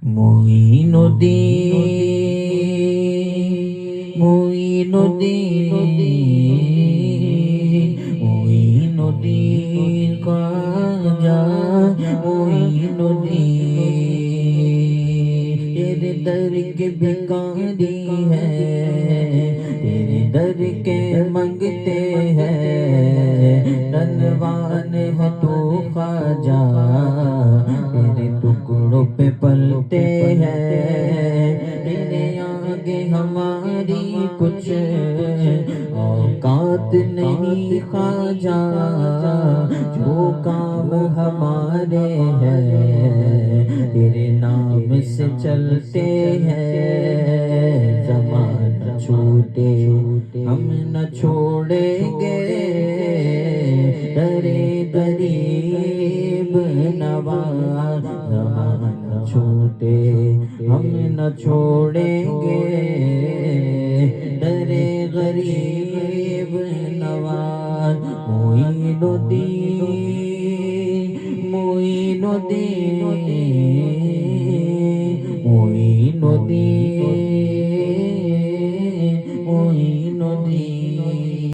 মুঈনুদ্দিন মুঈনুদ্দিন মুঈনুদ্দিন খাজা মুঈনুদ্দিন तेरे दर के भिखारी है तेरे दर के मंगते हैं धनवान है तू खाजा तेरे टुकड़ों पे पलते हैं तेरे आगे हमारी कुछ औकात नहीं खाजा जो काम हमारे हैं तेरे नाम से चलते हैं ज़माना छूटे हम न छोड़ेंगे डरे गरीब नवाज ज़माना छूटे हम न छोड़ेंगे डरे गरीब नवाज मुईनुद्दीन